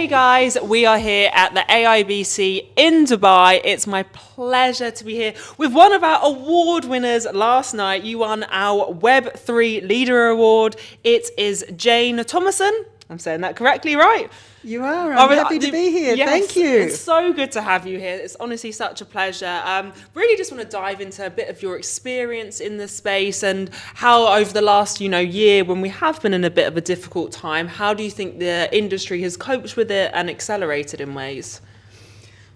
guys, we are here at the AIBC in Dubai. It's my pleasure to be here with one of our award winners last night. You won our Web3 Leader Award. It is Jane Thomason. I'm saying that correctly, right? You are. I'm happy to be here. Yes, thank you. It's so good to have you here. It's honestly such a pleasure. Really just want to dive into a bit of your experience in this space and how over the last, year, when we have been in a bit of a difficult time, how do you think the industry has coped with it and accelerated in ways?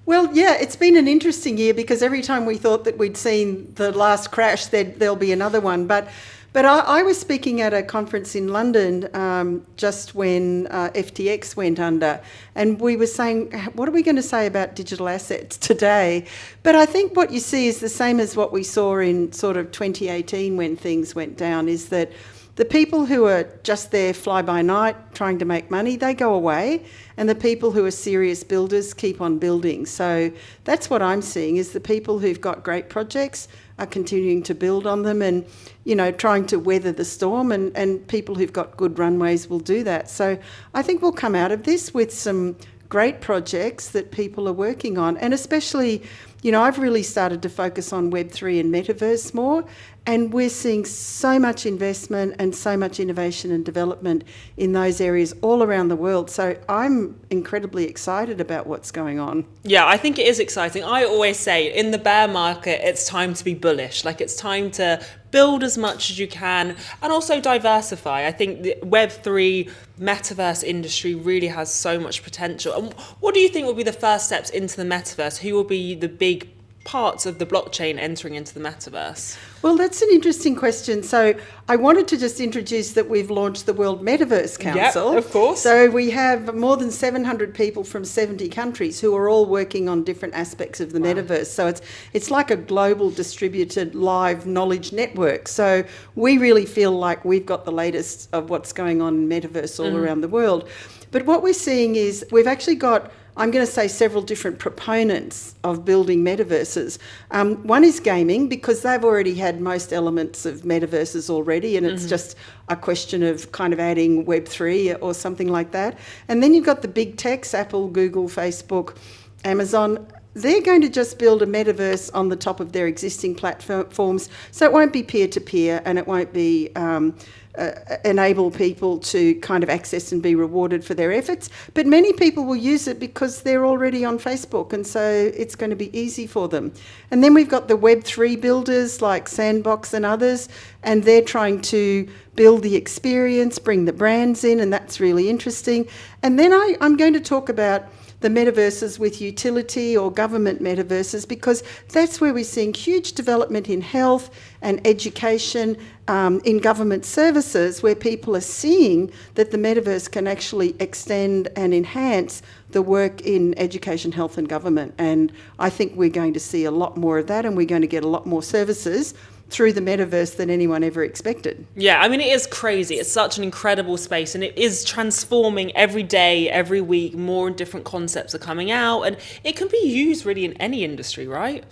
Well, yeah, it's been an interesting year because every time we thought that we'd seen the last crash, there'll be another one. But I was speaking at a conference in London just when FTX went under, and we were saying, what are we going to say about digital assets today? But I think what you see is the same as what we saw in sort of 2018 when things went down, is that the people who are just there fly by night trying to make money, they go away, and the people who are serious builders keep on building. So that's what I'm seeing, is the people who've got great projects are continuing to build on them and, trying to weather the storm, and people who've got good runways will do that. So I think we'll come out of this with some great projects that people are working on, and especially, I've really started to focus on Web3 and Metaverse more, and we're seeing so much investment and so much innovation and development in those areas all around the world. So I'm incredibly excited about what's going on. Yeah, I think it is exciting. I always say in the bear market, it's time to be bullish. Like, it's time to build as much as you can and also diversify. I think the Web3 Metaverse industry really has so much potential. And what do you think will be the first steps into the Metaverse? Who will be the big parts of the blockchain entering into the Metaverse? Well, that's an interesting question. So I wanted to just introduce that we've launched the World Metaverse Council. Yep, of course. So we have more than 700 people from 70 countries who are all working on different aspects of the Metaverse. So it's like a global distributed live knowledge network. So we really feel like we've got the latest of what's going on in Metaverse all around the world. But what we're seeing is we've actually got, I'm going to say, several different proponents of building metaverses. One is gaming, because they've already had most elements of metaverses already, and it's just a question of kind of adding Web3 or something like that. And then you've got the big techs, Apple, Google, Facebook, Amazon. They're going to just build a metaverse on the top of their existing platforms. So it won't be peer-to-peer, and it won't be enable people to kind of access and be rewarded for their efforts. But many people will use it because they're already on Facebook, and so it's going to be easy for them. And then we've got the Web3 builders like Sandbox and others, and they're trying to build the experience, bring the brands in, and that's really interesting. And then I'm going to talk about the metaverses with utility or government metaverses, because that's where we're seeing huge development in health and education, in government services, where people are seeing that the metaverse can actually extend and enhance the work in education, health and government. And I think we're going to see a lot more of that, and we're going to get a lot more services through the metaverse than anyone ever expected. Yeah, I mean, it is crazy. It's such an incredible space, and it is transforming every day, every week. More and different concepts are coming out, and it can be used really in any industry, right?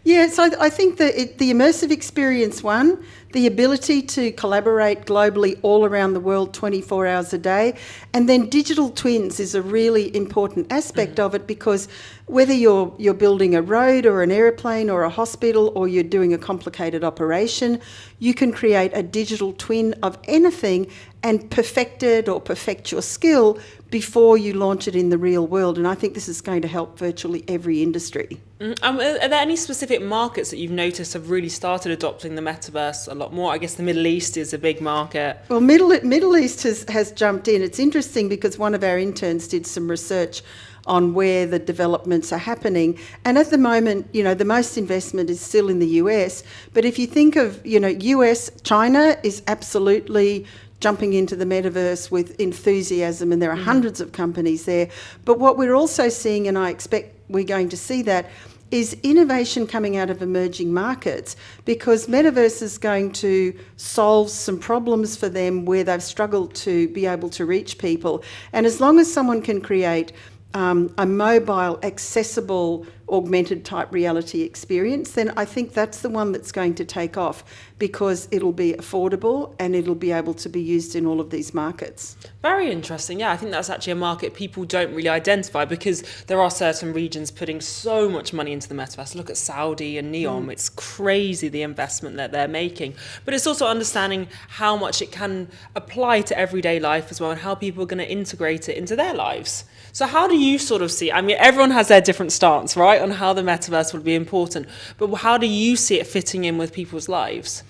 Yeah, so I think that the immersive experience one, the ability to collaborate globally all around the world 24 hours a day, and then digital twins is a really important aspect of it, because whether you're building a road or an airplane or a hospital, or you're doing a complicated operation, you can create a digital twin of anything and perfect your skill before you launch it in the real world. And I think this is going to help virtually every industry. Are there any specific markets that you've noticed have really started adopting the metaverse a lot more? I guess the Middle East is a big market. Well, Middle East has jumped in. It's interesting because one of our interns did some research on where the developments are happening. And at the moment, the most investment is still in the US. But if you think of, US, China is absolutely jumping into the metaverse with enthusiasm, and there are hundreds of companies there. But what we're also seeing, and I expect we're going to see that, is innovation coming out of emerging markets, because metaverse is going to solve some problems for them where they've struggled to be able to reach people. And as long as someone can create a mobile, accessible, augmented type reality experience, then I think that's the one that's going to take off. because it'll be affordable and it'll be able to be used in all of these markets. Very interesting. Yeah, I think that's actually a market people don't really identify because there are certain regions putting so much money into the metaverse. Look at Saudi and NEOM. It's crazy the investment that they're making. But it's also understanding how much it can apply to everyday life as well and how people are going to integrate it into their lives. So how do you sort of see, I mean, everyone has their different stance, right, on how the metaverse would be important, but how do you see it fitting in with people's lives?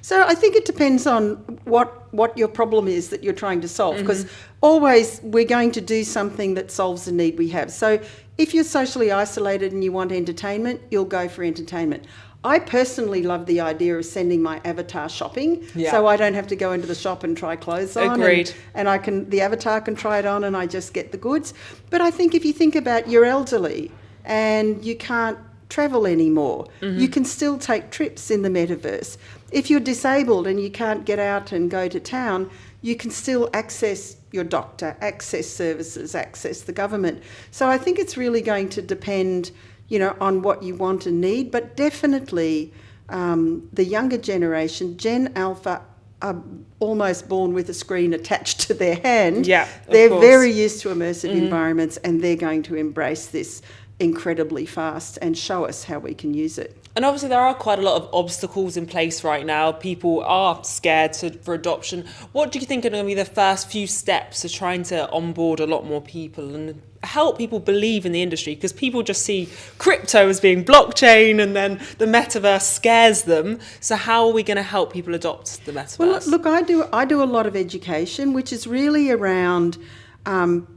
So I think it depends on what your problem is that you're trying to solve, because always we're going to do something that solves the need we have. So if you're socially isolated and you want entertainment, you'll go for entertainment. I personally love the idea of sending my avatar shopping, so I don't have to go into the shop and try clothes on. Agreed. And the avatar can try it on and I just get the goods. But I think if you think about you're elderly and you can't travel anymore, you can still take trips in the metaverse. If you're disabled and you can't get out and go to town, you can still access your doctor, access services, access the government. So I think it's really going to depend, on what you want and need, but definitely the younger generation, Gen Alpha, are almost born with a screen attached to their hand. Yeah, they're very used to immersive environments, and they're going to embrace this incredibly fast and show us how we can use it. And obviously there are quite a lot of obstacles in place right now. People are scared for adoption. What do you think are going to be the first few steps to trying to onboard a lot more people and help people believe in the industry? Because people just see crypto as being blockchain and then the metaverse scares them. So how are we going to help people adopt the metaverse? Well, look, I do a lot of education, which is really around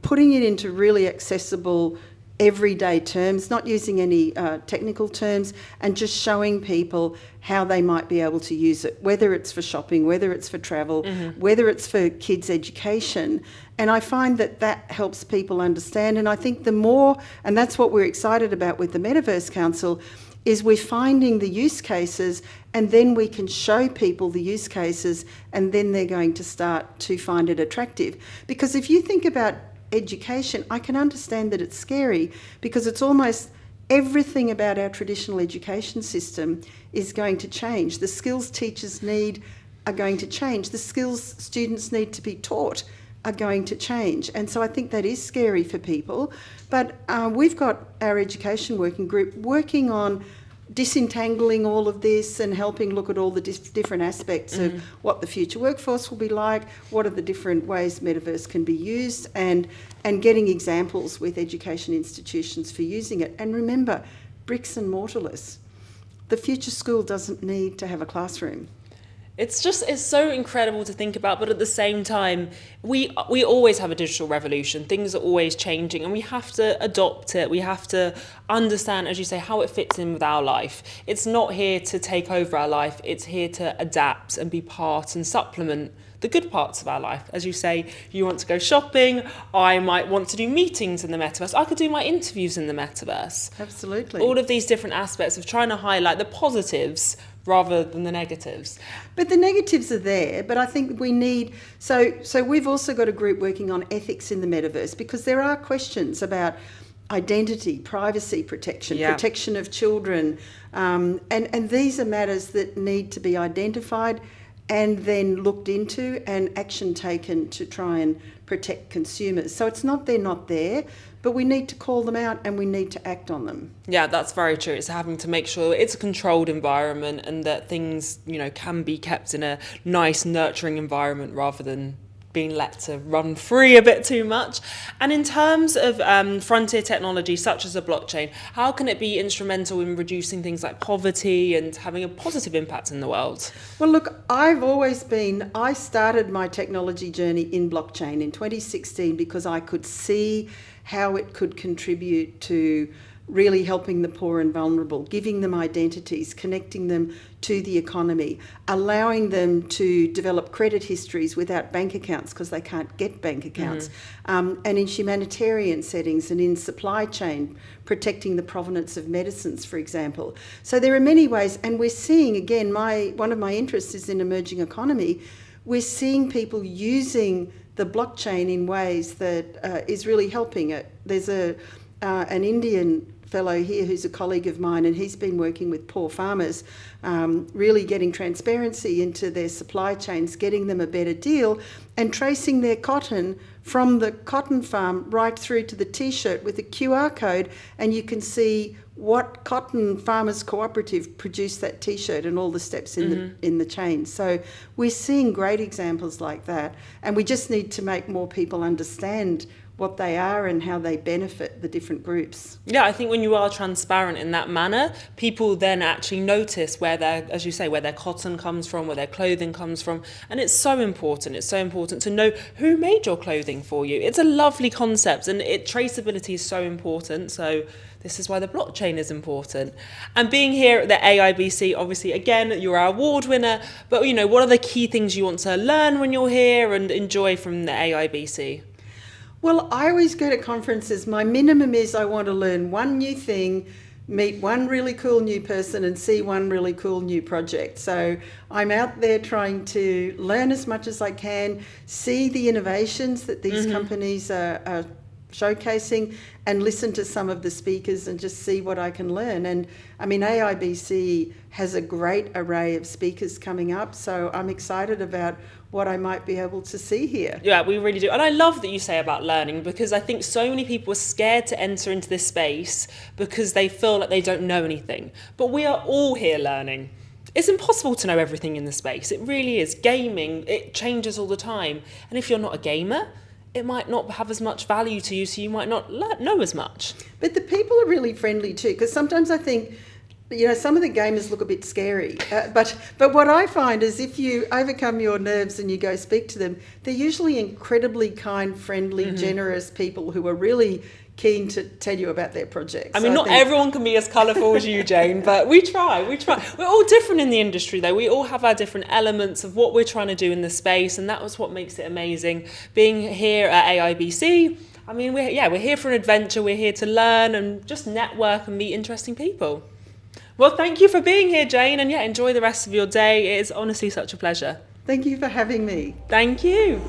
putting it into really accessible everyday terms, not using any technical terms, and just showing people how they might be able to use it, whether it's for shopping, whether it's for travel, whether it's for kids' education. And I find that helps people understand. And I think the more, and that's what we're excited about with the Metaverse Council, is we're finding the use cases, and then we can show people the use cases, and then they're going to start to find it attractive. Because if you think about education, I can understand that it's scary, because it's almost everything about our traditional education system is going to change. The skills teachers need are going to change. The skills students need to be taught are going to change. And so I think that is scary for people. But we've got our education working group working on disentangling all of this and helping look at all the different aspects of what the future workforce will be like, what are the different ways metaverse can be used, and getting examples with education institutions for using it. And remember, bricks and mortarless. The future school doesn't need to have a classroom. It's so incredible to think about, but at the same time, we always have a digital revolution. Things are always changing and we have to adopt it. We have to understand, as you say, how it fits in with our life. It's not here to take over our life. It's here to adapt and be part and supplement the good parts of our life. As you say, you want to go shopping, I might want to do meetings in the metaverse. I could do my interviews in the metaverse. Absolutely. All of these different aspects of trying to highlight the positives rather than the negatives. But the negatives are there, but I think we need, so we've also got a group working on ethics in the metaverse, because there are questions about identity, privacy protection, protection of children, and these are matters that need to be identified and then looked into and action taken to try and protect consumers. So it's not they're not there, but we need to call them out and we need to act on them. Yeah, that's very true. It's having to make sure it's a controlled environment and that things, can be kept in a nice, nurturing environment rather than being let to run free a bit too much. And in terms of frontier technology such as a blockchain, how can it be instrumental in reducing things like poverty and having a positive impact in the world? Well, look, I started my technology journey in blockchain in 2016 because I could see how it could contribute to really helping the poor and vulnerable, giving them identities, connecting them to the economy, allowing them to develop credit histories without bank accounts because they can't get bank accounts, and in humanitarian settings and in supply chain, protecting the provenance of medicines, for example. So there are many ways, and we're seeing, again, one of my interests is in emerging economy. We're seeing people using the blockchain in ways that is really helping it. There's an Indian fellow here who's a colleague of mine, and he's been working with poor farmers, really getting transparency into their supply chains, getting them a better deal, and tracing their cotton from the cotton farm right through to the T-shirt with a QR code, and you can see what cotton farmers cooperative produced that T-shirt and all the steps in the chain. So we're seeing great examples like that, and we just need to make more people understand what they are and how they benefit the different groups. Yeah, I think when you are transparent in that manner, people then actually notice where their, as you say, where their cotton comes from, where their clothing comes from. And it's so important. It's so important to know who made your clothing for you. It's a lovely concept, and traceability is so important. So this is why the blockchain is important. And being here at the AIBC, obviously, again, you're our award winner, but what are the key things you want to learn when you're here and enjoy from the AIBC? Well, I always go to conferences. My minimum is I want to learn one new thing, meet one really cool new person, and see one really cool new project. So I'm out there trying to learn as much as I can, see the innovations that these companies are showcasing, and listen to some of the speakers and just see what I can learn. And I mean, AIBC has a great array of speakers coming up, so I'm excited about what I might be able to see here. Yeah, we really do. And I love that you say about learning, because I think so many people are scared to enter into this space because they feel like they don't know anything. But we are all here learning. It's impossible to know everything in the space. It really is. Gaming, it changes all the time. And if you're not a gamer, it might not have as much value to you, so you might not know as much. But the people are really friendly too, because sometimes I think, some of the gamers look a bit scary. But what I find is if you overcome your nerves and you go speak to them, they're usually incredibly kind, friendly, generous people who are really keen to tell you about their projects. I mean, not everyone can be as colourful as you, Jane, but we try. We're all different in the industry, though. We all have our different elements of what we're trying to do in the space, and that was what makes it amazing. Being here at AIBC, I mean, we're here for an adventure. We're here to learn and just network and meet interesting people. Well, thank you for being here, Jane, and enjoy the rest of your day. It is honestly such a pleasure. Thank you for having me. Thank you.